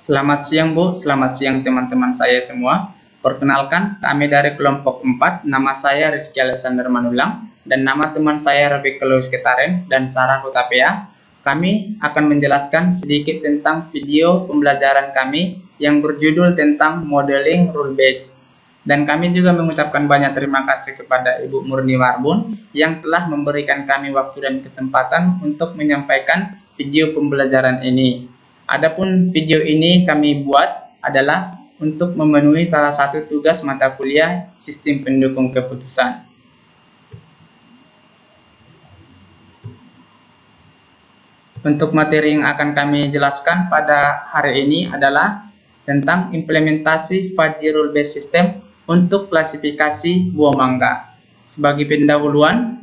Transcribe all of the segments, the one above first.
Selamat siang Bu, selamat siang teman-teman saya semua. Perkenalkan, kami dari kelompok 4, nama saya Rizky Alexander Manulang, dan nama teman saya Rafiq Ketaren dan Sarah Hutapea. Kami akan menjelaskan sedikit tentang video pembelajaran kami yang berjudul tentang modeling rule base. Dan kami juga mengucapkan banyak terima kasih kepada Ibu Murni Marbun yang telah memberikan kami waktu dan kesempatan untuk menyampaikan video pembelajaran ini. Adapun video ini kami buat adalah untuk memenuhi salah satu tugas mata kuliah Sistem Pendukung Keputusan. Untuk materi yang akan kami jelaskan pada hari ini adalah tentang implementasi Fuzzy Rule Based System untuk klasifikasi buah mangga. Sebagai pendahuluan,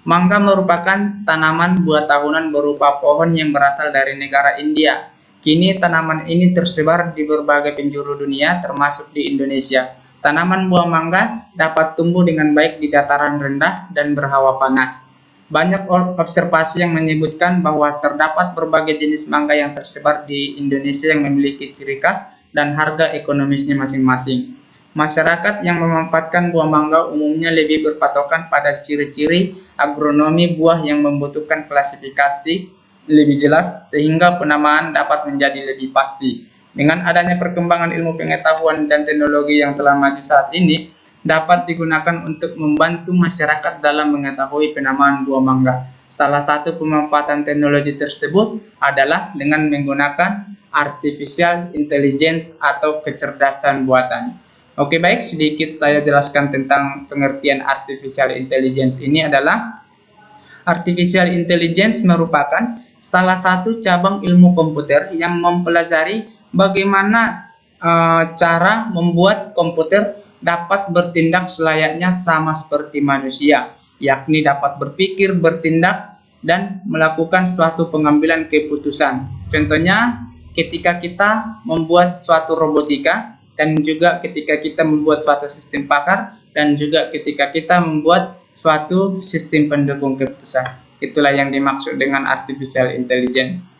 mangga merupakan tanaman buah tahunan berupa pohon yang berasal dari negara India. Kini tanaman ini tersebar di berbagai penjuru dunia termasuk di Indonesia. Tanaman buah mangga dapat tumbuh dengan baik di dataran rendah dan berhawa panas. Banyak observasi yang menyebutkan bahwa terdapat berbagai jenis mangga yang tersebar di Indonesia yang memiliki ciri khas dan harga ekonomisnya masing-masing. Masyarakat yang memanfaatkan buah mangga umumnya lebih berpatokan pada ciri-ciri agronomi buah yang membutuhkan klasifikasi lebih jelas sehingga penamaan dapat menjadi lebih pasti. Dengan adanya perkembangan ilmu pengetahuan dan teknologi yang telah maju saat ini, dapat digunakan untuk membantu masyarakat dalam mengetahui penamaan buah mangga. Salah satu pemanfaatan teknologi tersebut adalah dengan menggunakan artificial intelligence atau kecerdasan buatan. Oke, baik, sedikit saya jelaskan tentang pengertian artificial intelligence ini adalah artificial intelligence merupakan salah satu cabang ilmu komputer yang mempelajari bagaimana cara membuat komputer dapat bertindak selayaknya sama seperti manusia, yakni dapat berpikir, bertindak, dan melakukan suatu pengambilan keputusan. Contohnya, ketika kita membuat suatu robotika, dan juga ketika kita membuat suatu sistem pakar, dan juga ketika kita membuat suatu sistem pendukung keputusan. Itulah yang dimaksud dengan artificial intelligence.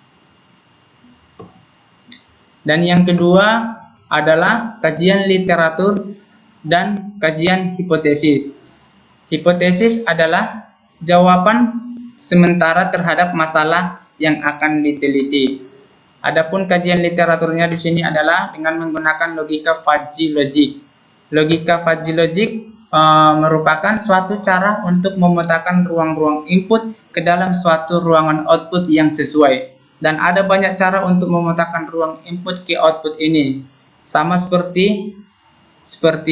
Dan yang kedua adalah kajian literatur dan kajian hipotesis. Hipotesis adalah jawaban sementara terhadap masalah yang akan diteliti. Adapun kajian literaturnya di sini adalah dengan menggunakan logika fuzzy logic. Logika fuzzy logic merupakan suatu cara untuk memetakan ruang-ruang input ke dalam suatu ruangan output yang sesuai. Dan ada banyak cara untuk memetakan ruang input ke output ini. Sama seperti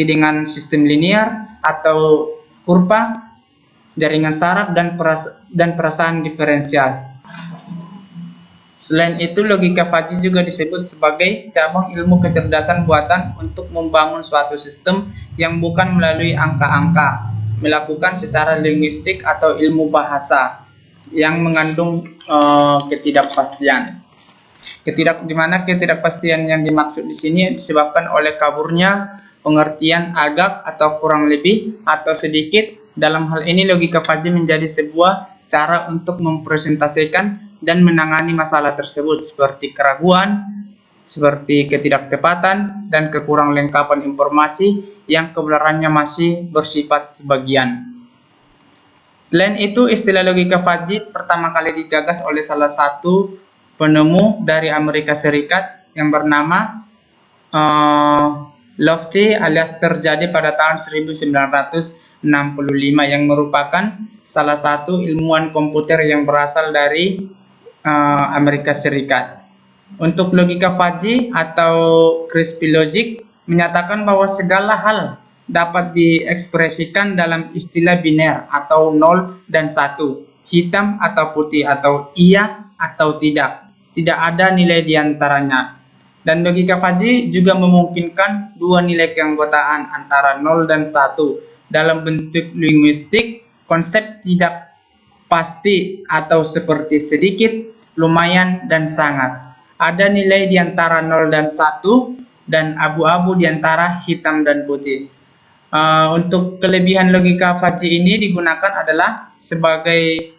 dengan sistem linear atau kurva, jaringan saraf, dan perasaan diferensial. Selain itu, logika fuzzy juga disebut sebagai cabang ilmu kecerdasan buatan untuk membangun suatu sistem yang bukan melalui angka-angka, melakukan secara linguistik atau ilmu bahasa yang mengandung ketidakpastian. Di mana ketidakpastian yang dimaksud di sini disebabkan oleh kaburnya pengertian agak atau kurang lebih atau sedikit. Dalam hal ini logika fuzzy menjadi sebuah cara untuk mempresentasikan dan menangani masalah tersebut seperti keraguan, seperti ketidaktepatan, dan kekurang lengkapan informasi yang kebenarannya masih bersifat sebagian. Selain itu, istilah logika fuzzy pertama kali digagas oleh salah satu penemu dari Amerika Serikat yang bernama Lofty alias terjadi pada tahun 1965 yang merupakan salah satu ilmuwan komputer yang berasal dari Amerika Serikat. Untuk logika fuzzy atau crispy logic menyatakan bahwa segala hal dapat diekspresikan dalam istilah biner atau 0 dan 1, hitam atau putih, atau iya atau tidak. Tidak ada nilai di antaranya. Dan logika fuzzy juga memungkinkan dua nilai keanggotaan antara 0 dan 1. Dalam bentuk linguistik, konsep tidak pasti atau seperti sedikit, lumayan, dan sangat. Ada nilai di antara 0 dan 1 dan abu-abu di antara hitam dan putih. Untuk kelebihan logika fuzzy ini digunakan adalah sebagai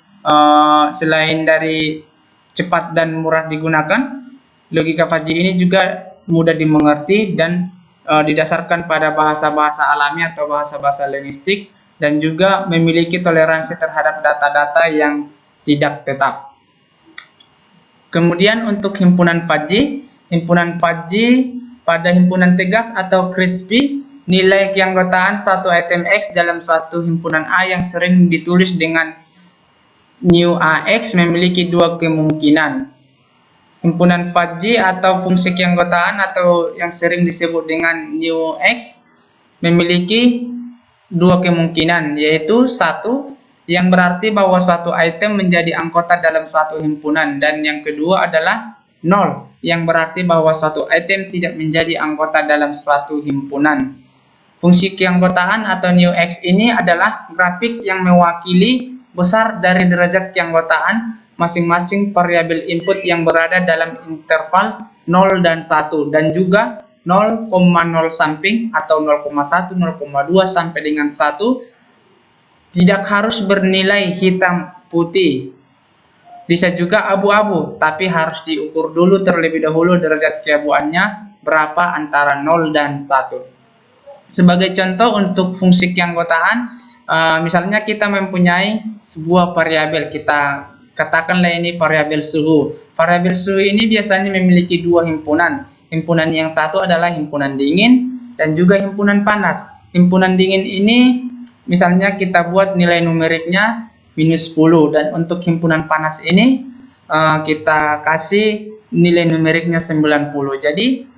selain dari cepat dan murah digunakan, logika fuzzy ini juga mudah dimengerti dan didasarkan pada bahasa-bahasa alami atau bahasa-bahasa linguistik, dan juga memiliki toleransi terhadap data-data yang tidak tetap. Kemudian untuk himpunan fuzzy pada himpunan tegas atau crispy, nilai keanggotaan suatu item X dalam suatu himpunan A yang sering ditulis dengan new AX memiliki dua kemungkinan. Himpunan fuzzy atau fungsi keanggotaan atau yang sering disebut dengan new X memiliki dua kemungkinan, yaitu satu, yang berarti bahwa suatu item menjadi anggota dalam suatu himpunan, dan yang kedua adalah nol, yang berarti bahwa suatu item tidak menjadi anggota dalam suatu himpunan. Fungsi keanggotaan atau new X ini adalah grafik yang mewakili besar dari derajat keanggotaan masing-masing variabel input yang berada dalam interval 0 dan 1, dan juga 0,0 samping atau 0,1, 0,2 sampai dengan 1 tidak harus bernilai hitam putih. Bisa juga abu-abu, tapi harus diukur dulu terlebih dahulu derajat keabuannya berapa antara 0 dan 1. Sebagai contoh untuk fungsi keanggotaan, misalnya kita mempunyai sebuah variabel, kita katakanlah ini variabel suhu. Variabel suhu ini biasanya memiliki dua himpunan. Himpunan yang satu adalah himpunan dingin dan juga himpunan panas. Himpunan dingin ini misalnya kita buat nilai numeriknya -10, dan untuk himpunan panas ini kita kasih nilai numeriknya 90. Jadi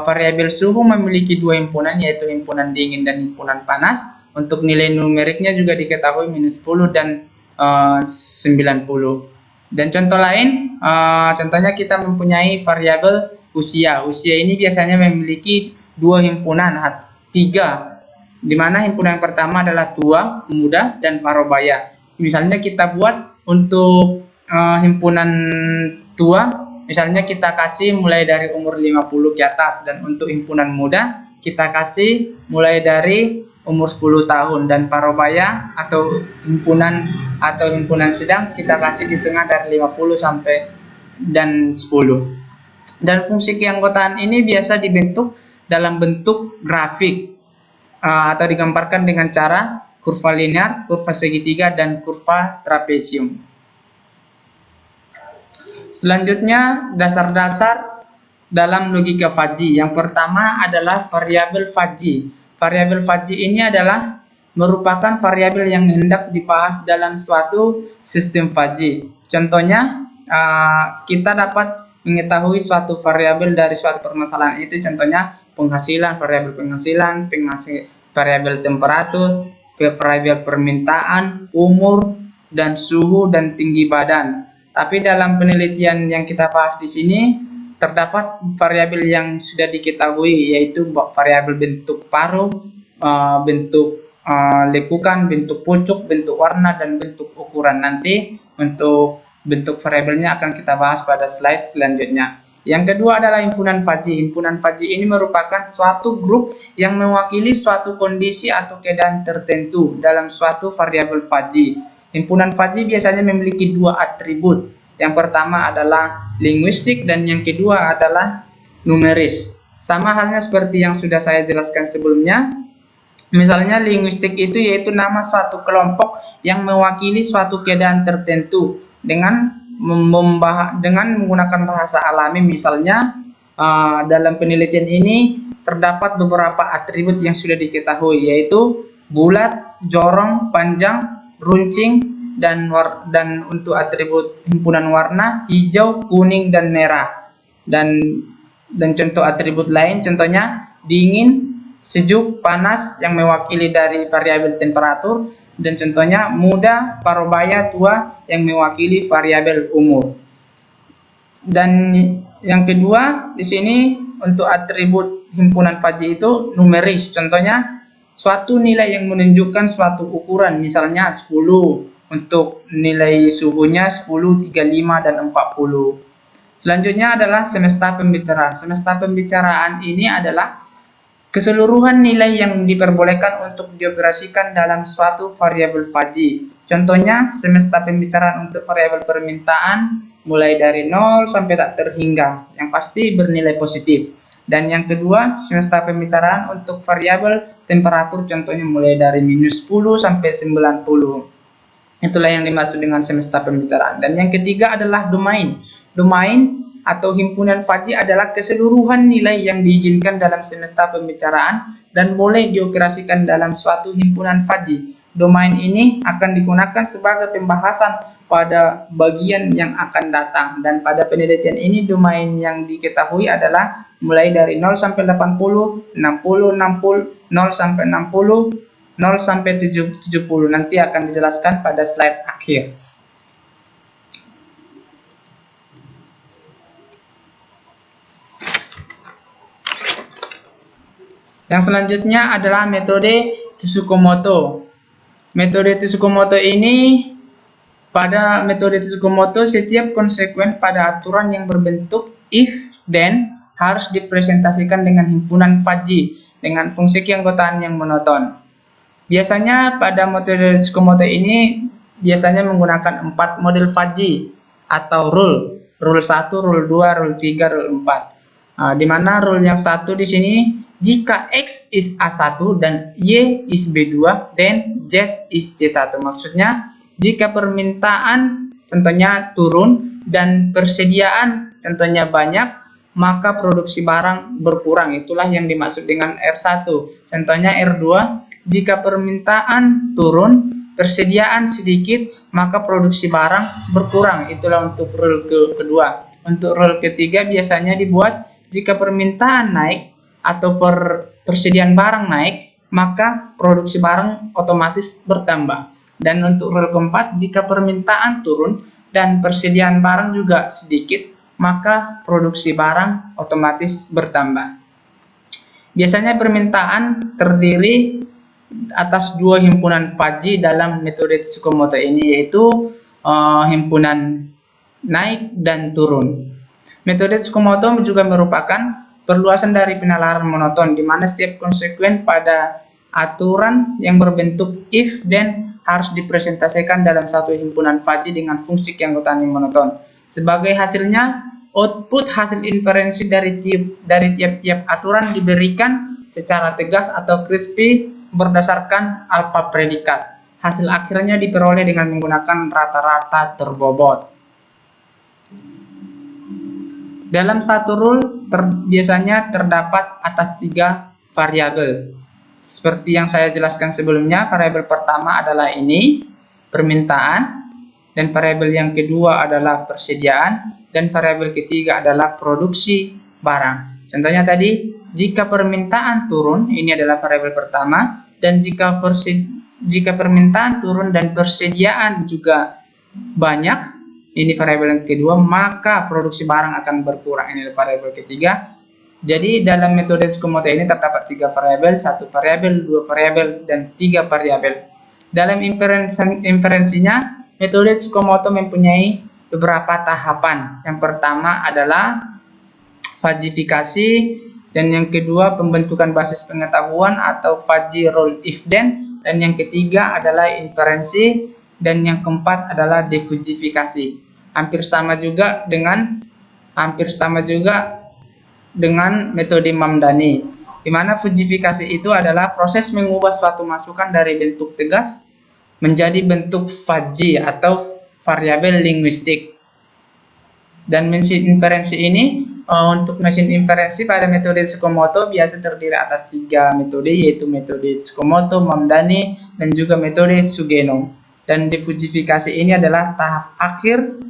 variabel suhu memiliki dua himpunan, yaitu himpunan dingin dan himpunan panas. Untuk nilai numeriknya juga diketahui -10 dan 90. Dan contoh lain, contohnya kita mempunyai variabel usia. Usia ini biasanya memiliki dua himpunan, tiga, di mana himpunan yang pertama adalah tua, muda, dan parubaya. Misalnya kita buat untuk himpunan tua, misalnya kita kasih mulai dari umur 50 ke atas, dan untuk himpunan muda kita kasih mulai dari umur 10 tahun, dan parubaya atau himpunan sedang kita kasih di tengah dari 50 sampai dan 10. Dan fungsi keanggotaan ini biasa dibentuk dalam bentuk grafik atau digambarkan dengan cara kurva linear, kurva segitiga, dan kurva trapesium. Selanjutnya, dasar-dasar dalam logika fuzzy. Yang pertama adalah variabel fuzzy. Variabel fuzzy ini adalah merupakan variabel yang hendak dibahas dalam suatu sistem fuzzy. Contohnya, kita dapat mengetahui suatu variabel dari suatu permasalahan itu, contohnya penghasilan, variabel penghasilan, variabel temperatur, variabel permintaan, umur, dan suhu, dan tinggi badan. Tapi dalam penelitian yang kita bahas di sini terdapat variabel yang sudah diketahui, yaitu variabel bentuk paruh, bentuk lekukan, bentuk pucuk, bentuk warna, dan bentuk ukuran. Nanti untuk bentuk variabelnya akan kita bahas pada slide selanjutnya. Yang kedua adalah himpunan fuzzy. Himpunan fuzzy ini merupakan suatu grup yang mewakili suatu kondisi atau keadaan tertentu dalam suatu variabel fuzzy. Himpunan fuzzy biasanya memiliki dua atribut. Yang pertama adalah linguistik dan yang kedua adalah numeris. Sama halnya seperti yang sudah saya jelaskan sebelumnya. Misalnya linguistik itu yaitu nama suatu kelompok yang mewakili suatu keadaan tertentu dengan menggunakan bahasa alami. Misalnya dalam penelitian ini terdapat beberapa atribut yang sudah diketahui, yaitu bulat, jorong, panjang, runcing, dan untuk atribut himpunan warna hijau, kuning, dan merah. Dan contoh atribut lain contohnya dingin, sejuk, panas yang mewakili dari variabel temperatur, dan contohnya muda, parubaya, tua yang mewakili variabel umur. Dan yang kedua di sini untuk atribut himpunan fuzzy itu numeris. Contohnya suatu nilai yang menunjukkan suatu ukuran, misalnya 10 untuk nilai suhunya 10, 35, dan 40. Selanjutnya adalah semesta pembicaraan. Semesta pembicaraan ini adalah keseluruhan nilai yang diperbolehkan untuk dioperasikan dalam suatu variabel fuzzy. Contohnya, semesta pembicaraan untuk variabel permintaan mulai dari 0 sampai tak terhingga, yang pasti bernilai positif. Dan yang kedua, semesta pembicaraan untuk variabel temperatur, contohnya mulai dari -10 sampai 90. Itulah yang dimaksud dengan semesta pembicaraan. Dan yang ketiga adalah domain. Domain atau himpunan fuzzy adalah keseluruhan nilai yang diizinkan dalam semesta pembicaraan dan boleh dioperasikan dalam suatu himpunan fuzzy. Domain ini akan digunakan sebagai pembahasan pada bagian yang akan datang, dan pada penelitian ini domain yang diketahui adalah mulai dari 0 sampai 80, 60, 60, 0 sampai 60, 0 sampai 70. Nanti akan dijelaskan pada slide akhir. Yang selanjutnya adalah metode Tsukamoto. Metode Tsukamoto ini, pada metode Tsukamoto setiap konsekuen pada aturan yang berbentuk if then harus dipresentasikan dengan himpunan fuzzy dengan fungsi keanggotaan yang monoton. Biasanya pada metode Tsukamoto ini biasanya menggunakan 4 model fuzzy atau rule. Rule 1, rule 2, rule 3, rule 4. Di mana rule yang satu di sini, jika X is A1 dan Y is B2, then Z is C1. Maksudnya, jika permintaan tentunya turun dan persediaan tentunya banyak, maka produksi barang berkurang. Itulah yang dimaksud dengan R1. Contohnya R2, jika permintaan turun, persediaan sedikit, maka produksi barang berkurang. Itulah untuk rule kedua. Untuk rule ketiga biasanya dibuat jika permintaan naik atau persediaan barang naik, maka produksi barang otomatis bertambah. Dan untuk rule keempat, jika permintaan turun dan persediaan barang juga sedikit, maka produksi barang otomatis bertambah. Biasanya permintaan terdiri atas 2 himpunan fuzzy dalam metode Tsukamoto ini, yaitu himpunan naik dan turun. Metode Tsukamoto juga merupakan perluasan dari penalaran monoton, di mana setiap konsekuen pada aturan yang berbentuk if then harus dipresentasikan dalam satu himpunan fuzzy dengan fungsi keanggotaan yang monoton. Sebagai hasilnya, output hasil inferensi dari tiap-tiap aturan diberikan secara tegas atau crispy berdasarkan alfa predikat. Hasil akhirnya diperoleh dengan menggunakan rata-rata terbobot. Dalam satu rule biasanya terdapat atas 3 variabel. Seperti yang saya jelaskan sebelumnya, variabel pertama adalah ini, permintaan, dan variabel yang kedua adalah persediaan, dan variabel ketiga adalah produksi barang. Contohnya tadi, jika permintaan turun, ini adalah variabel pertama, dan jika permintaan turun dan persediaan juga banyak, ini variabel yang kedua, maka produksi barang akan berkurang. Ini adalah variabel ketiga. Jadi dalam metode Tsukamoto ini terdapat 3 variabel, 1 variabel, 2 variabel, dan 3 variabel. Dalam inferensinya, metode Tsukamoto mempunyai beberapa tahapan. Yang pertama adalah fuzzifikasi, dan yang kedua pembentukan basis pengetahuan atau fuzzy rule if then, dan yang ketiga adalah inferensi, dan yang keempat adalah defuzzifikasi. Hampir sama juga dengan metode Mamdani, di mana fuzzifikasi itu adalah proses mengubah suatu masukan dari bentuk tegas menjadi bentuk fuzzy atau variabel linguistik. Dan mesin inferensi ini, untuk mesin inferensi pada metode Tsukamoto biasa terdiri atas 3 metode, yaitu metode Tsukamoto, Mamdani, dan juga metode Sugeno. Dan defuzzifikasi ini adalah tahap akhir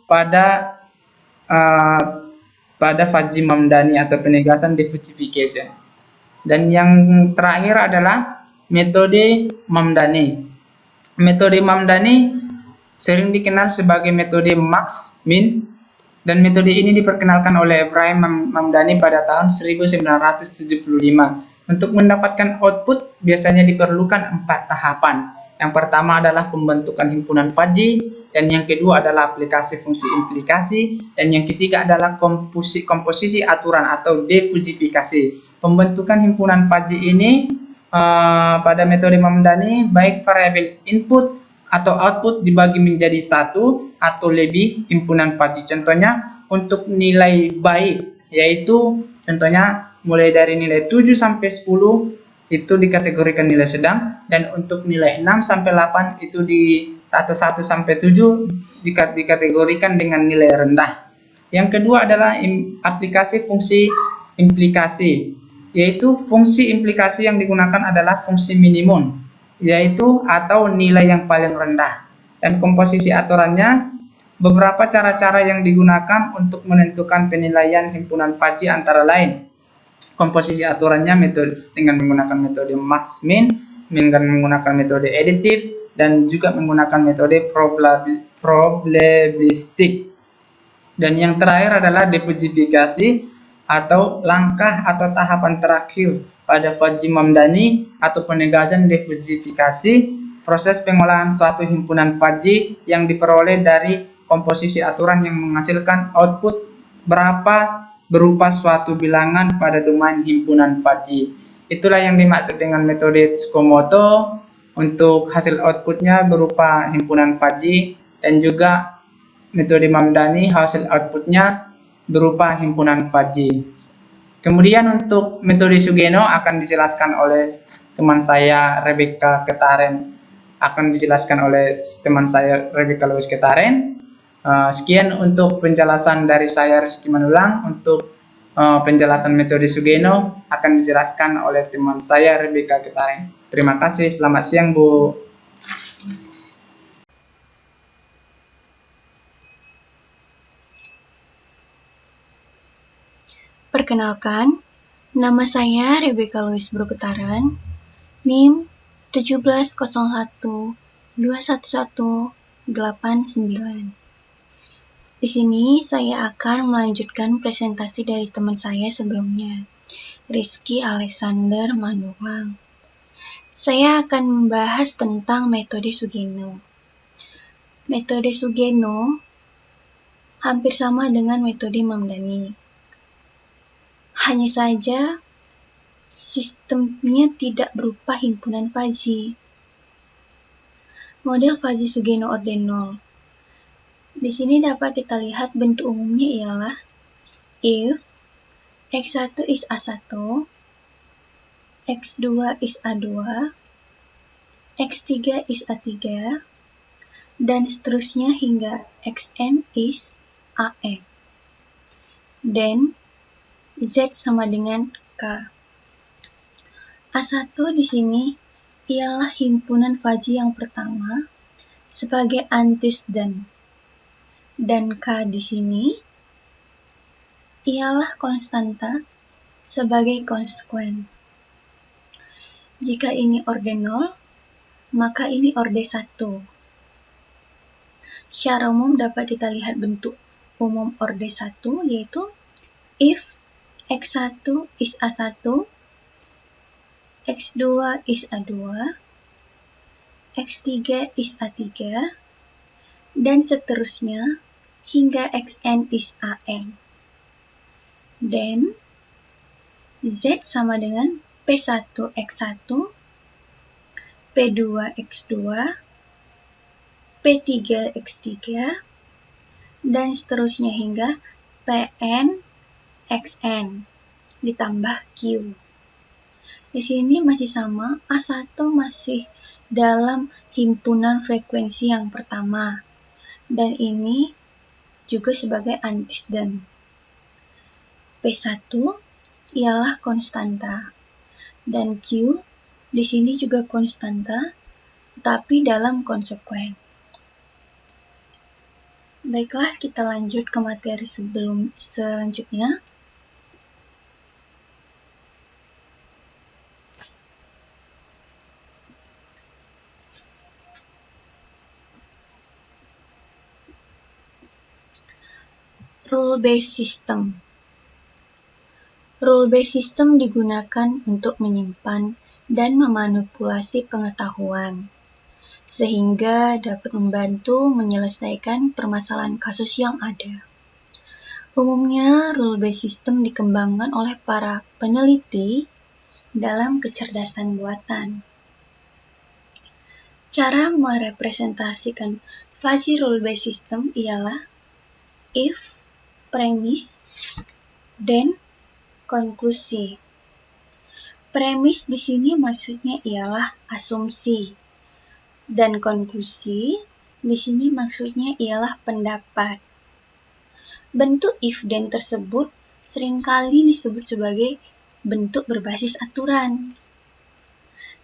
pada fuzzy Mamdani atau penegasan defuzzification. Dan yang terakhir adalah metode Mamdani. Metode Mamdani sering dikenal sebagai metode Max-Min, dan metode ini diperkenalkan oleh Ibrahim Mamdani pada tahun 1975. Untuk mendapatkan output biasanya diperlukan 4 tahapan. Yang pertama adalah pembentukan himpunan fuzzy, dan yang kedua adalah aplikasi fungsi implikasi, dan yang ketiga adalah komposisi aturan atau defuzzifikasi. Pembentukan himpunan fuzzy ini pada metode Mamdani, baik variabel input atau output dibagi menjadi 1 atau lebih himpunan fuzzy. Contohnya, untuk nilai baik yaitu contohnya mulai dari nilai 7 sampai 10 itu dikategorikan nilai sedang, dan untuk nilai 6 sampai 8 itu atau 1 sampai 7 dikategorikan dengan nilai rendah. Yang kedua adalah aplikasi fungsi implikasi, yaitu fungsi implikasi yang digunakan adalah fungsi minimum, yaitu atau nilai yang paling rendah. Dan komposisi aturannya, beberapa cara-cara yang digunakan untuk menentukan penilaian himpunan fuzzy antara lain. Komposisi aturannya dengan menggunakan metode max-min, dengan menggunakan metode additive, dan juga menggunakan metode probabilistik. Dan yang terakhir adalah diffusifikasi atau langkah atau tahapan terakhir pada fuzzy Mamdani atau penegasan diffusifikasi, proses pengolahan suatu himpunan fuzzy yang diperoleh dari komposisi aturan yang menghasilkan output berapa berupa suatu bilangan pada domain himpunan fuzzy. Itulah yang dimaksud dengan metode Tsukamoto. Untuk hasil outputnya berupa himpunan fuzzy, dan juga metode Mamdani hasil outputnya berupa himpunan fuzzy. Kemudian untuk metode Sugeno akan dijelaskan oleh teman saya Rebecca Ketaren. Louis Ketaren. Sekian untuk penjelasan dari saya, Rizky Manulang. Untuk penjelasan metode Sugeno akan dijelaskan oleh teman saya Rebecca Ketaren. Terima kasih, selamat siang Bu. Perkenalkan, nama saya Rebecca Louis Ketaren, NIM 170121189. Di sini saya akan melanjutkan presentasi dari teman saya sebelumnya, Rizky Alexander Manulang. Saya akan membahas tentang metode Sugeno. Metode Sugeno hampir sama dengan metode Mamdani. Hanya saja sistemnya tidak berupa himpunan fuzzy. Model fuzzy Sugeno ordenol. Di sini dapat kita lihat bentuk umumnya ialah if X1 is A1, X2 is A2, X3 is A3, dan seterusnya hingga Xn is An. Dan Z sama dengan K. A1 di sini ialah himpunan fuzzy yang pertama sebagai antecedent, dan K di sini ialah konstanta sebagai konsekuen. Jika ini ordenol, maka ini orde 1. Secara umum dapat kita lihat bentuk umum orde 1, yaitu if X1 is A1, X2 is A2, X3 is A3, dan seterusnya hingga Xn is An. Dan Z sama dengan P1X1, P2X2, P3X3, dan seterusnya hingga PnXn ditambah Q. Di sini masih sama, A1 masih dalam himpunan frekuensi yang pertama, dan ini juga sebagai antecedent. P1 ialah konstanta, dan Q di sini juga konstanta, tapi dalam konsekuen. Baiklah, kita lanjut ke materi selanjutnya. Rule-based system. Rule-based system digunakan untuk menyimpan dan memanipulasi pengetahuan, sehingga dapat membantu menyelesaikan permasalahan kasus yang ada. Umumnya, rule-based system dikembangkan oleh para peneliti dalam kecerdasan buatan. Cara merepresentasikan fuzzy rule-based system ialah if premise dan konklusi. Premis di sini maksudnya ialah asumsi, dan konklusi di sini maksudnya ialah pendapat. Bentuk if then tersebut seringkali disebut sebagai bentuk berbasis aturan.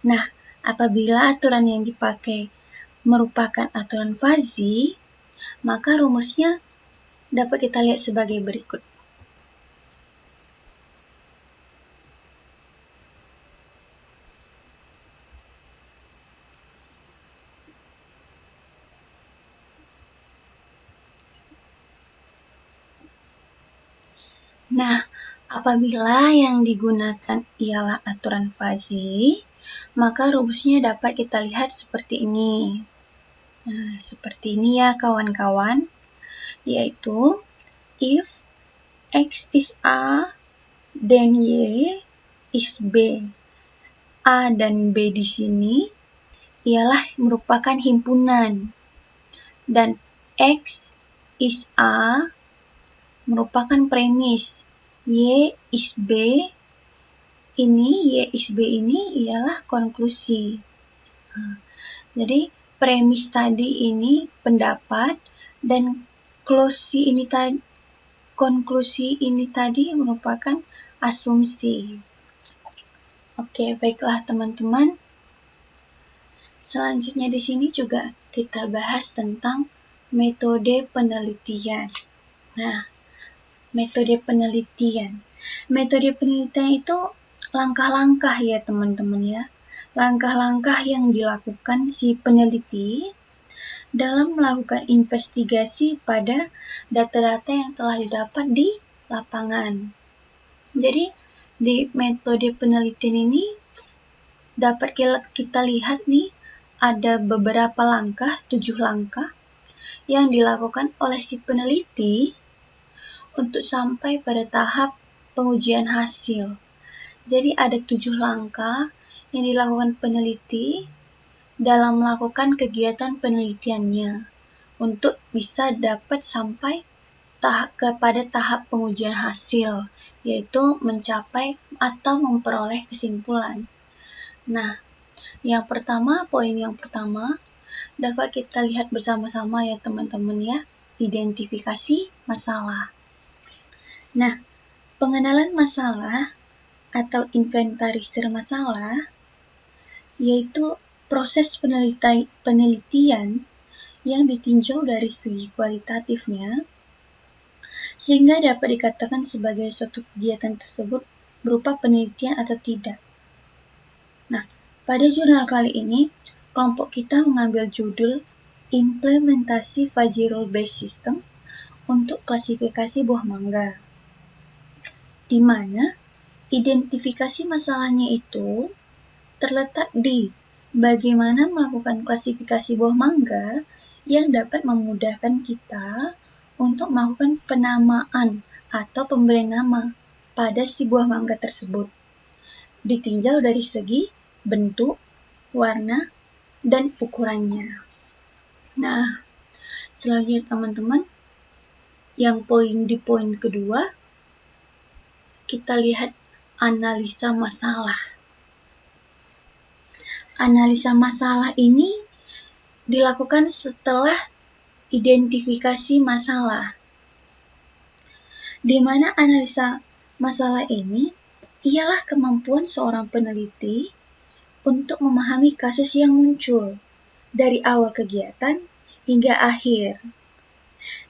Nah, apabila aturan yang dipakai merupakan aturan fuzzy, maka rumusnya dapat kita lihat sebagai berikut. Nah, apabila yang digunakan ialah aturan fuzzy, maka rumusnya dapat kita lihat seperti ini. Nah, seperti ini ya kawan-kawan, yaitu if X is A, then Y is B. A dan B di sini ialah merupakan himpunan, dan X is A merupakan premis, Y is B ini ialah konklusi. Jadi premis tadi ini pendapat, dan konklusi ini tadi merupakan asumsi. Oke, baiklah teman-teman. Selanjutnya di sini juga kita bahas tentang metode penelitian. Nah, metode penelitian itu langkah-langkah ya teman-teman ya. Langkah-langkah yang dilakukan si peneliti dalam melakukan investigasi pada data-data yang telah didapat di lapangan. Jadi, di metode penelitian ini dapat kita lihat nih, ada beberapa langkah, 7 langkah yang dilakukan oleh si peneliti untuk sampai pada tahap pengujian hasil. Jadi ada 7 langkah yang dilakukan peneliti dalam melakukan kegiatan penelitiannya untuk bisa dapat sampai kepada tahap pengujian hasil, yaitu mencapai atau memperoleh kesimpulan. Nah, poin yang pertama dapat kita lihat bersama-sama ya teman-teman ya, identifikasi masalah. Nah, pengenalan masalah atau inventarisir masalah yaitu proses penelitian yang ditinjau dari segi kualitatifnya sehingga dapat dikatakan sebagai suatu kegiatan tersebut berupa penelitian atau tidak. Nah, pada jurnal kali ini kelompok kita mengambil judul Implementasi Fuzzy Rule Based System untuk klasifikasi buah mangga, di mana identifikasi masalahnya itu terletak di bagaimana melakukan klasifikasi buah mangga yang dapat memudahkan kita untuk melakukan penamaan atau pemberian nama pada si buah mangga tersebut, ditinjau dari segi bentuk, warna, dan ukurannya. Nah, selanjutnya teman-teman, di poin kedua, kita lihat analisa masalah. Analisa masalah ini dilakukan setelah identifikasi masalah, di mana analisa masalah ini ialah kemampuan seorang peneliti untuk memahami kasus yang muncul dari awal kegiatan hingga akhir,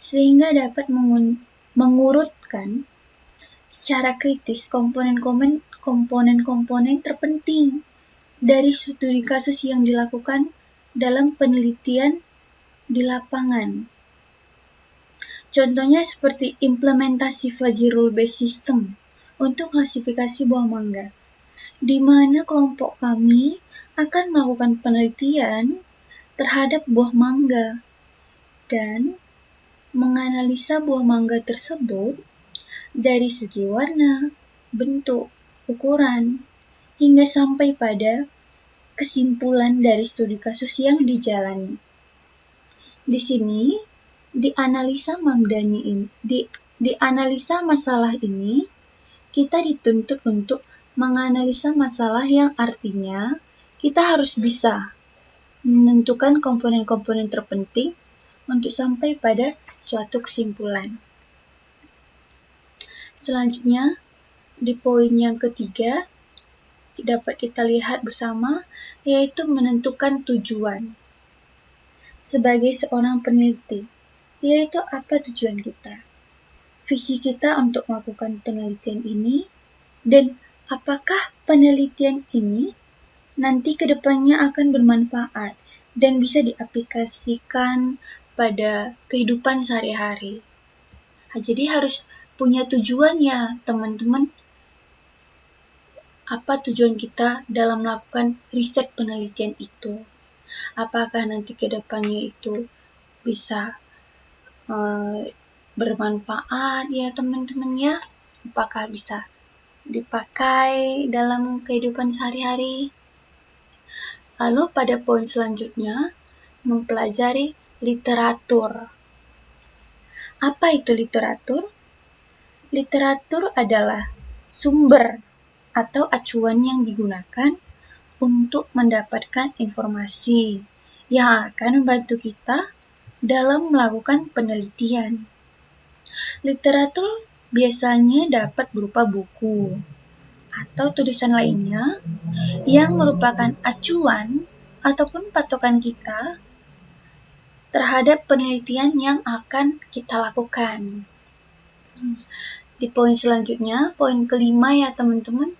sehingga dapat mengurutkan secara kritis komponen-komponen terpenting dari studi kasus yang dilakukan dalam penelitian di lapangan. Contohnya seperti implementasi Fuzzy Rule Based System untuk klasifikasi buah mangga, di mana kelompok kami akan melakukan penelitian terhadap buah mangga dan menganalisa buah mangga tersebut dari segi warna, bentuk, ukuran, hingga sampai pada kesimpulan dari studi kasus yang dijalani. Di sini, di analisa masalah ini kita dituntut untuk menganalisa masalah yang artinya kita harus bisa menentukan komponen-komponen terpenting untuk sampai pada suatu kesimpulan. Selanjutnya, di poin yang ketiga, dapat kita lihat bersama, yaitu menentukan tujuan. Sebagai seorang peneliti, yaitu apa tujuan kita? Visi kita untuk melakukan penelitian ini, dan apakah penelitian ini nanti ke depannya akan bermanfaat dan bisa diaplikasikan pada kehidupan sehari-hari. Jadi harus punya tujuan ya teman-teman. Apa tujuan kita dalam melakukan riset penelitian itu? Apakah nanti ke depannya itu bisa bermanfaat ya teman-teman ya? Apakah bisa dipakai dalam kehidupan sehari-hari? Lalu pada poin selanjutnya, mempelajari literatur. Apa itu literatur? Literatur adalah sumber atau acuan yang digunakan untuk mendapatkan informasi yang akan membantu kita dalam melakukan penelitian. Literatur biasanya dapat berupa buku atau tulisan lainnya yang merupakan acuan ataupun patokan kita terhadap penelitian yang akan kita lakukan. Di poin selanjutnya, poin kelima ya teman-teman,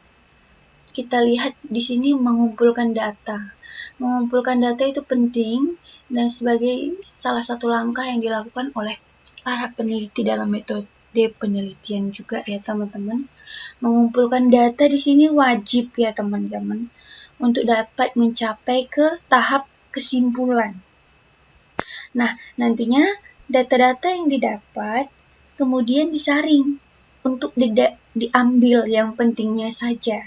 kita lihat di sini mengumpulkan data. Mengumpulkan data itu penting dan sebagai salah satu langkah yang dilakukan oleh para peneliti dalam metode penelitian juga ya teman-teman. Mengumpulkan data di sini wajib ya teman-teman untuk dapat mencapai ke tahap kesimpulan. Nah, nantinya data-data yang didapat kemudian disaring untuk diambil yang pentingnya saja.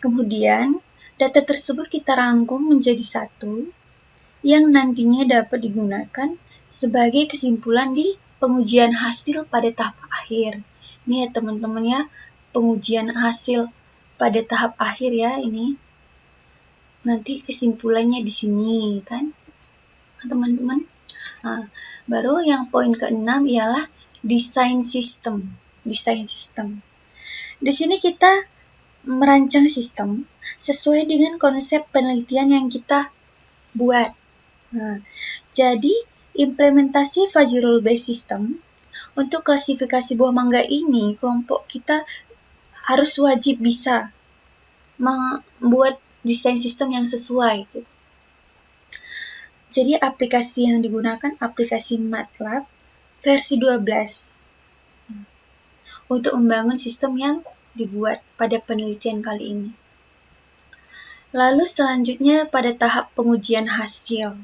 Kemudian, data tersebut kita rangkum menjadi satu yang nantinya dapat digunakan sebagai kesimpulan di pengujian hasil pada tahap akhir. Ini ya teman-teman ya, pengujian hasil pada tahap akhir ya ini. Nanti kesimpulannya di sini kan, teman-teman. Nah, baru yang poin ke-6 ialah desain sistem. Desain sistem. Di sini kita merancang sistem sesuai dengan konsep penelitian yang kita buat. Nah, jadi implementasi fuzzy rule based system untuk klasifikasi buah mangga ini, kelompok kita harus wajib bisa membuat desain sistem yang sesuai. Jadi aplikasi yang digunakan aplikasi MATLAB versi 12 untuk membangun sistem yang dibuat pada penelitian kali ini. Lalu selanjutnya pada tahap pengujian hasil.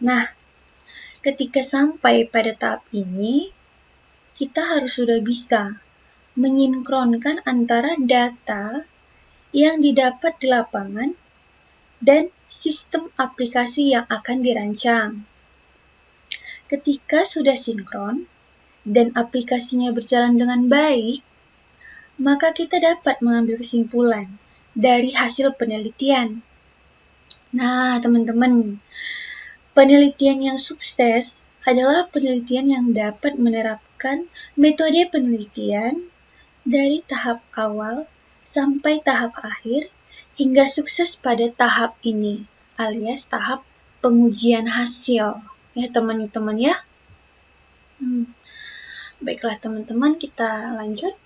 Nah, ketika sampai pada tahap ini, kita harus sudah bisa menyinkronkan antara data yang didapat di lapangan dan sistem aplikasi yang akan dirancang. Ketika sudah sinkron dan aplikasinya berjalan dengan baik, maka kita dapat mengambil kesimpulan dari hasil penelitian. Nah, teman-teman, penelitian yang sukses adalah penelitian yang dapat menerapkan metode penelitian dari tahap awal sampai tahap akhir hingga sukses pada tahap ini, alias tahap pengujian hasil. Ya, teman-teman ya. Baiklah teman-teman, kita lanjut.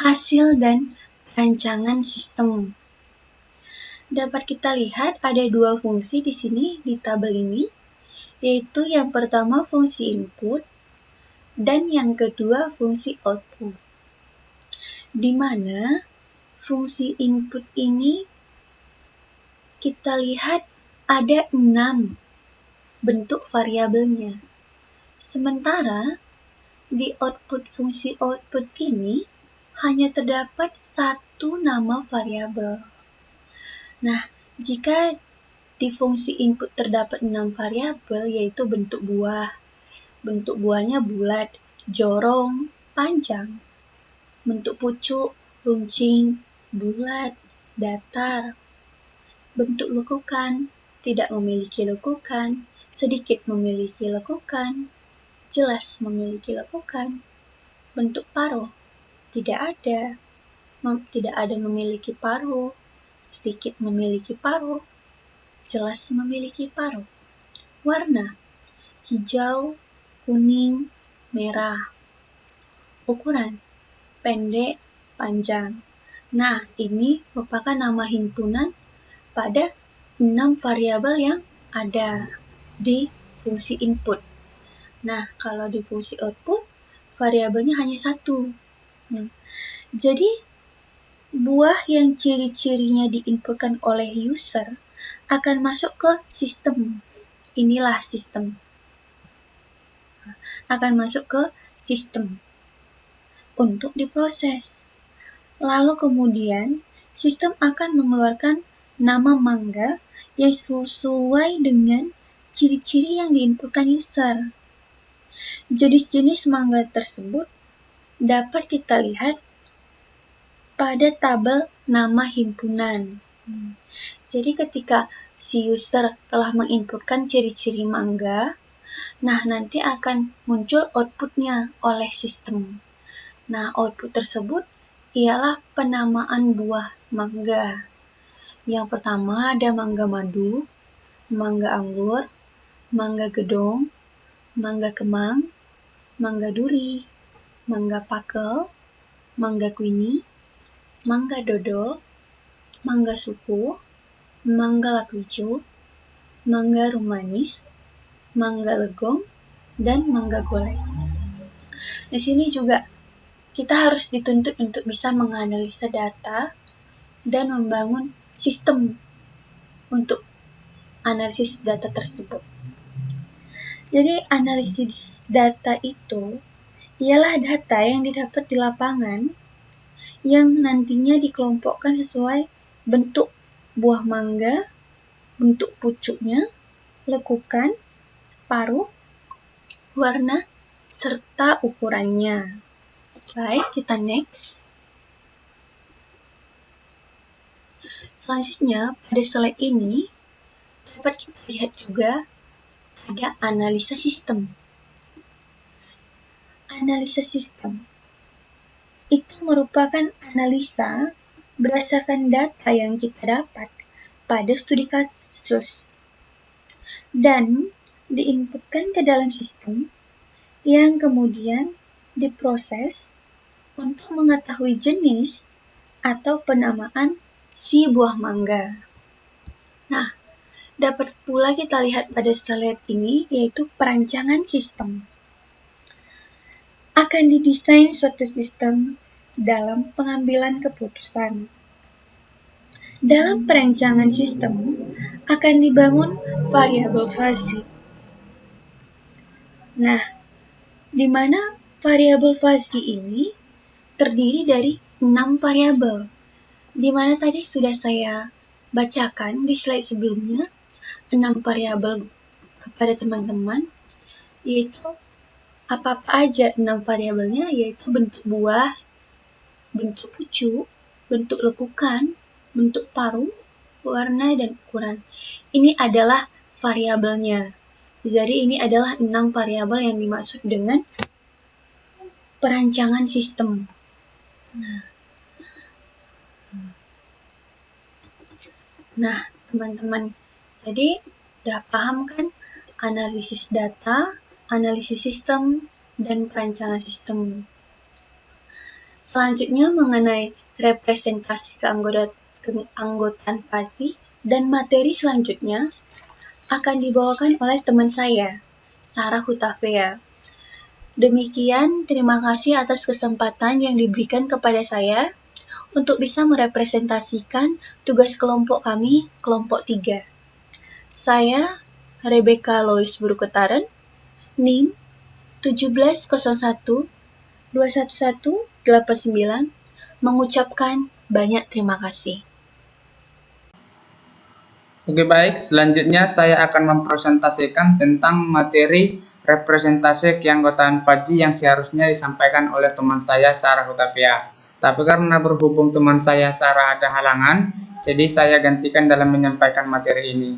Hasil dan rancangan sistem. Dapat kita lihat ada dua fungsi di sini di tabel ini, yaitu yang pertama fungsi input dan yang kedua fungsi output. Di mana fungsi input ini kita lihat ada 6 bentuk variabelnya. Sementara di output fungsi output ini hanya terdapat satu nama variabel. Nah, jika di fungsi input terdapat 6 variabel, yaitu bentuk buah. Bentuk buahnya bulat, jorong, panjang. Bentuk pucuk, runcing, bulat, datar. Bentuk lekukan, tidak memiliki lekukan, sedikit memiliki lekukan, jelas memiliki lekukan. Bentuk paruh, tidak ada memiliki paruh, sedikit memiliki paruh, jelas memiliki paruh. Warna, hijau, kuning, merah. Ukuran, pendek, panjang. Nah, ini merupakan nama himpunan pada 6 variabel yang ada di fungsi input. Nah, kalau di fungsi output, variabelnya hanya satu. Jadi, buah yang ciri-cirinya diinputkan oleh user akan masuk ke sistem. Inilah sistem. Akan masuk ke sistem untuk diproses. Lalu kemudian, sistem akan mengeluarkan nama mangga yang sesuai dengan ciri-ciri yang diinputkan user. Jenis-jenis mangga tersebut dapat kita lihat pada tabel nama himpunan. Jadi ketika si user telah menginputkan ciri-ciri mangga, nah nanti akan muncul outputnya oleh sistem. Nah, output tersebut ialah penamaan buah mangga. Yang pertama ada mangga madu, mangga anggur, mangga gedong, mangga kemang, mangga duri, mangga pakel, mangga kuini, mangga dodol, mangga suku, mangga lakuijo, mangga rumanis, mangga legong, dan mangga golek. Di sini juga kita harus dituntut untuk bisa menganalisa data dan membangun sistem untuk analisis data tersebut. Jadi analisis data itu ialah data yang didapat di lapangan yang nantinya dikelompokkan sesuai bentuk buah mangga, bentuk pucuknya, lekukan, paruh, warna, serta ukurannya. Baik, kita next. Selanjutnya, pada slide ini dapat kita lihat juga ada analisa sistem. Analisa sistem itu merupakan analisa berdasarkan data yang kita dapat pada studi kasus dan diinputkan ke dalam sistem yang kemudian diproses untuk mengetahui jenis atau penamaan si buah mangga. Nah, dapat pula kita lihat pada slide ini yaitu perancangan sistem. Akan didesain suatu sistem dalam pengambilan keputusan. Dalam perancangan sistem akan dibangun variabel fuzzy. Nah, di mana variabel fuzzy ini terdiri dari 6 variabel. Di mana tadi sudah saya bacakan di slide sebelumnya 6 variabel kepada teman-teman, yaitu apa-apa aja 6 variabelnya, yaitu bentuk buah, bentuk pucuk, bentuk lekukan, bentuk paruh, warna, dan ukuran. Ini adalah variabelnya. Jadi ini adalah 6 variabel yang dimaksud dengan perancangan sistem. Nah, teman-teman, jadi udah paham kan analisis data, analisis sistem, dan perancangan sistem. Selanjutnya mengenai representasi keanggotaan fuzzy dan materi selanjutnya akan dibawakan oleh teman saya, Sarah Hutafea. Demikian, terima kasih atas kesempatan yang diberikan kepada saya untuk bisa merepresentasikan tugas kelompok kami, kelompok 3. Saya, Rebecca Lois Burukutaren, NIM 1701 21189, mengucapkan banyak terima kasih. Oke, baik, selanjutnya saya akan mempresentasikan tentang materi representasi keanggotaan FAJI yang seharusnya disampaikan oleh teman saya Sarah Hutapea. Tapi karena berhubung teman saya Sarah ada halangan, jadi saya gantikan dalam menyampaikan materi ini.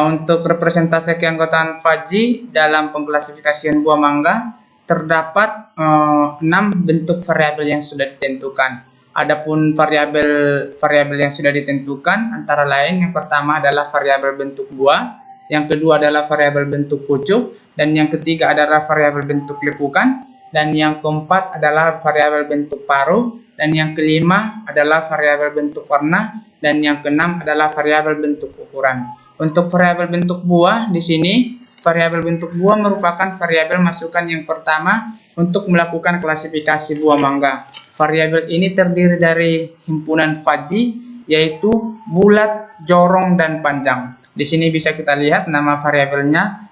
Untuk representasi keanggotaan FAJI dalam pengklasifikasian buah mangga terdapat 6 bentuk variabel yang sudah ditentukan. Adapun variabel yang sudah ditentukan antara lain yang pertama adalah variabel bentuk buah, yang kedua adalah variabel bentuk pucuk, dan yang ketiga adalah variabel bentuk lekukan, dan yang keempat adalah variabel bentuk paruh, dan yang kelima adalah variabel bentuk warna, dan yang keenam adalah variabel bentuk ukuran. Untuk variabel bentuk buah di sini, variabel bentuk buah merupakan variabel masukan yang pertama untuk melakukan klasifikasi buah mangga. Variabel ini terdiri dari himpunan FAJI, yaitu bulat, jorong, dan panjang. Di sini bisa kita lihat nama variabelnya,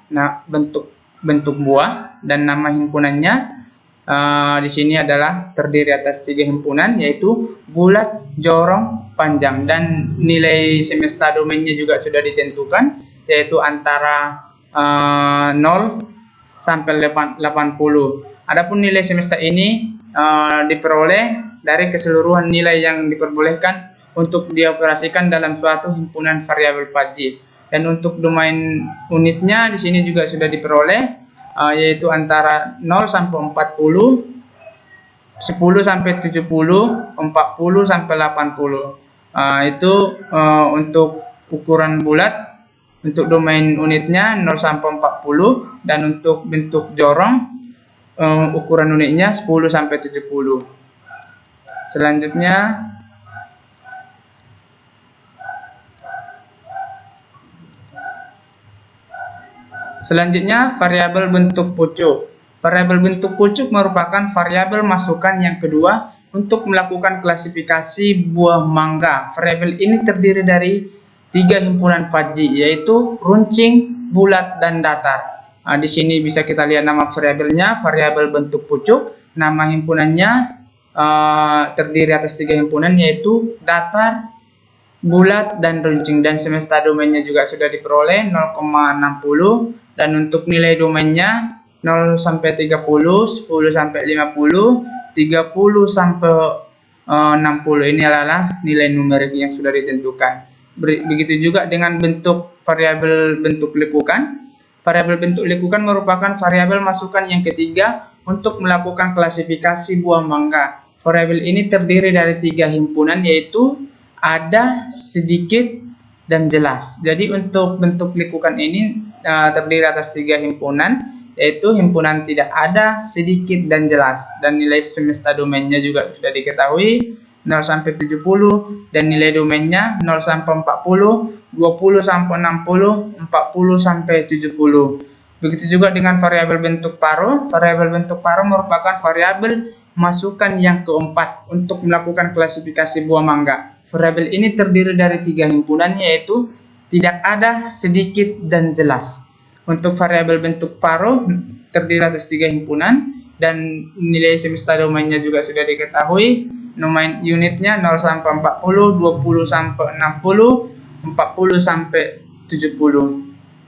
bentuk buah, dan nama himpunannya di sini adalah terdiri atas 3 himpunan, yaitu bulat, jorong, panjang, dan nilai semesta domainnya juga sudah ditentukan, yaitu antara 0 sampai 80. Adapun nilai semesta ini diperoleh dari keseluruhan nilai yang diperbolehkan untuk dioperasikan dalam suatu himpunan variabel FAJI. Dan untuk domain unitnya di sini juga sudah diperoleh, yaitu antara 0 sampai 40, 10 sampai 70, 40 sampai 80. Itu untuk ukuran bulat. Untuk domain unitnya 0 sampai 40, dan untuk bentuk jorong ukuran unitnya 10 sampai 70. Selanjutnya variabel bentuk pucuk. Variabel bentuk pucuk merupakan variabel masukan yang kedua untuk melakukan klasifikasi buah mangga. Variabel ini terdiri dari 3 himpunan FAJI, yaitu runcing, bulat, dan datar. Di sini bisa kita lihat nama variabelnya, variabel bentuk pucuk. Nama himpunannya terdiri atas 3 himpunan, yaitu datar, bulat, dan runcing. Dan semesta domainnya juga sudah diperoleh 0,60, dan untuk nilai domainnya 0 sampai 30, 10 sampai 50, 30 sampai 60. Ini adalah nilai numerik yang sudah ditentukan. Begitu juga dengan bentuk variabel bentuk lekukan. Variabel bentuk lekukan merupakan variabel masukan yang ketiga untuk melakukan klasifikasi buah mangga. Variabel ini terdiri dari 3 himpunan, yaitu ada, sedikit, dan jelas. Jadi untuk bentuk lekukan ini terdiri atas 3 himpunan, yaitu himpunan tidak ada, sedikit, dan jelas. Dan nilai semesta domainnya juga sudah diketahui, 0 sampai 70, dan nilai domainnya 0 sampai 40, 20 sampai 60, 40 sampai 70. Begitu juga dengan variabel bentuk paruh. Variabel bentuk paruh merupakan variabel masukan yang keempat untuk melakukan klasifikasi buah mangga. Variabel ini terdiri dari 3 himpunan, yaitu tidak ada, sedikit, dan jelas. Untuk variabel bentuk paruh terdiri atas 3 himpunan, dan nilai semesta domainnya juga sudah diketahui. Domain unitnya 0 sampai 40, 20 sampai 60, 40 sampai 70.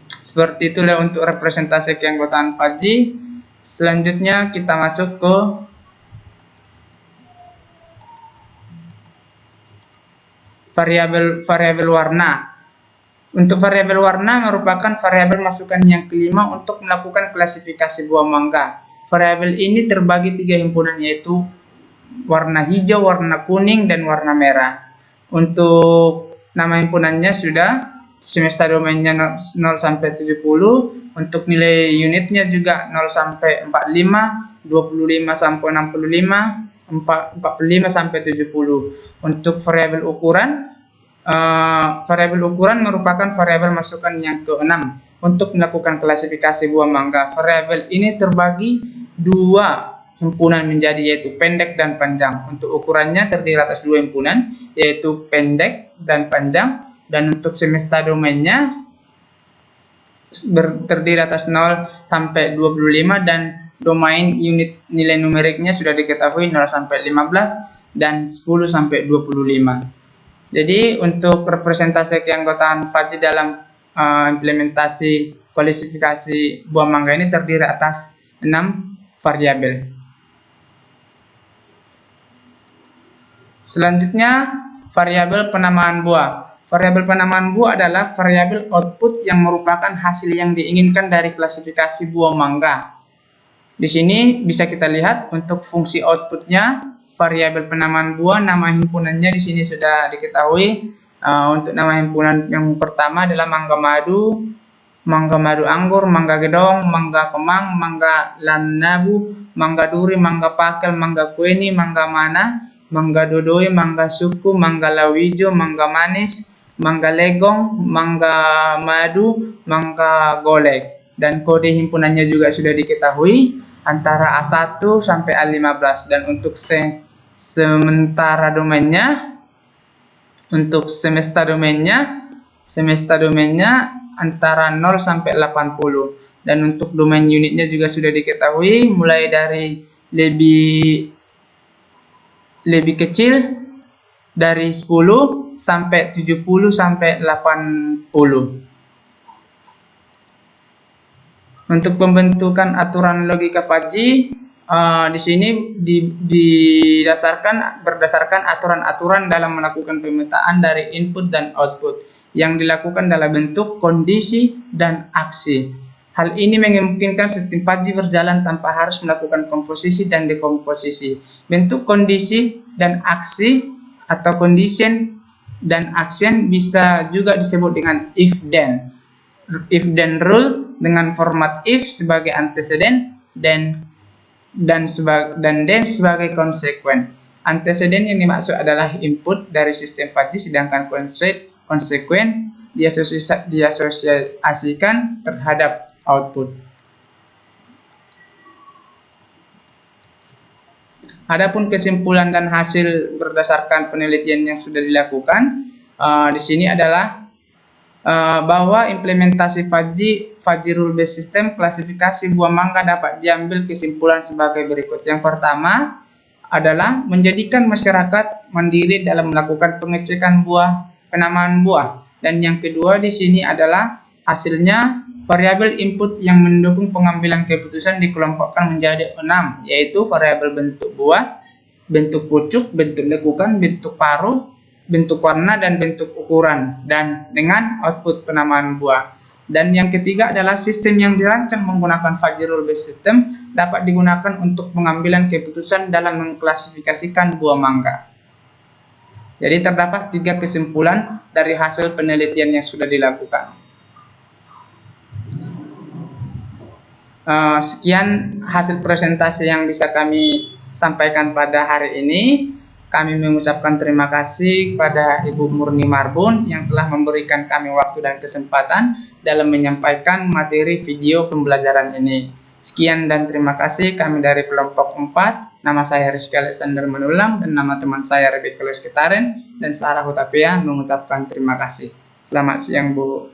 Seperti itulah untuk representasi keanggotaan FAJI. Selanjutnya kita masuk ke variabel warna. Untuk variabel warna merupakan variabel masukan yang kelima untuk melakukan klasifikasi buah mangga. Variabel ini terbagi 3 himpunan, yaitu warna hijau, warna kuning, dan warna merah. Untuk nama himpunannya sudah, semesta domainnya 0 sampai 70, untuk nilai unitnya juga 0 sampai 45, 25 sampai 65, 45 sampai 70. Untuk variabel ukuran merupakan variabel masukan yang keenam untuk melakukan klasifikasi buah mangga. Variabel ini terbagi 2 himpunan menjadi, yaitu pendek dan panjang. Untuk ukurannya terdiri atas 2 himpunan, yaitu pendek dan panjang. Dan untuk semesta domainnya terdiri atas 0 sampai 25, dan domain unit nilai numeriknya sudah diketahui 0 sampai 15 dan 10 sampai 25. Jadi untuk representasi keanggotaan fuzzy dalam implementasi klasifikasi buah mangga ini terdiri atas 6 variabel. Selanjutnya, variabel penamaan buah. Variabel penamaan buah adalah variabel output yang merupakan hasil yang diinginkan dari klasifikasi buah mangga. Di sini bisa kita lihat untuk fungsi outputnya, variabel penamaan buah, nama himpunannya di sini sudah diketahui. Untuk nama himpunan yang pertama adalah mangga madu anggur, mangga gedong, mangga kemang, mangga lanabu, mangga duri, mangga pakel, mangga kueni, mangga mana, mangga dodoi, mangga suku, mangga lawijo, mangga manis, mangga legong, mangga madu, mangga golek. Dan kode himpunannya juga sudah diketahui antara A1 sampai A15. Dan untuk sementara domainnya, untuk semesta domainnya antara 0 sampai 80. Dan untuk domain unitnya juga sudah diketahui, mulai dari lebih kecil dari 10 sampai 70 sampai 80. Untuk pembentukan aturan logika fuzzy, di sini berdasarkan aturan-aturan dalam melakukan pemetaan dari input dan output yang dilakukan dalam bentuk kondisi dan aksi. Hal ini memungkinkan sistem fuzzy berjalan tanpa harus melakukan komposisi dan dekomposisi. Bentuk kondisi dan aksi atau condition dan action bisa juga disebut dengan if-then. If-then rule dengan format if sebagai antecedent dan then sebagai konsekuen. Antecedent yang dimaksud adalah input dari sistem fuzzy, sedangkan konsekuen diasosiasikan terhadap output. Adapun kesimpulan dan hasil berdasarkan penelitian yang sudah dilakukan di sini adalah bahwa implementasi fuzzy rule based system klasifikasi buah mangga dapat diambil kesimpulan sebagai berikut. Yang pertama adalah menjadikan masyarakat mandiri dalam melakukan pengecekan penamaan buah. Dan yang kedua di sini adalah hasilnya variabel input yang mendukung pengambilan keputusan dikelompokkan menjadi 6, yaitu variabel bentuk buah, bentuk pucuk, bentuk lekukan, bentuk paruh, bentuk warna, dan bentuk ukuran, dan dengan output penamaan buah. Dan yang ketiga adalah sistem yang dirancang menggunakan fuzzy rule based system dapat digunakan untuk pengambilan keputusan dalam mengklasifikasikan buah mangga. Jadi terdapat 3 kesimpulan dari hasil penelitian yang sudah dilakukan. Sekian hasil presentasi yang bisa kami sampaikan pada hari ini. Kami mengucapkan terima kasih kepada Ibu Murni Marbun yang telah memberikan kami waktu dan kesempatan dalam menyampaikan materi video pembelajaran ini. Sekian dan terima kasih. Kami dari kelompok 4, nama saya Rizky Alexander Manulang dan nama teman saya Rebecca Lois Ketaren dan Sarah Hutapea mengucapkan terima kasih. Selamat siang Bu.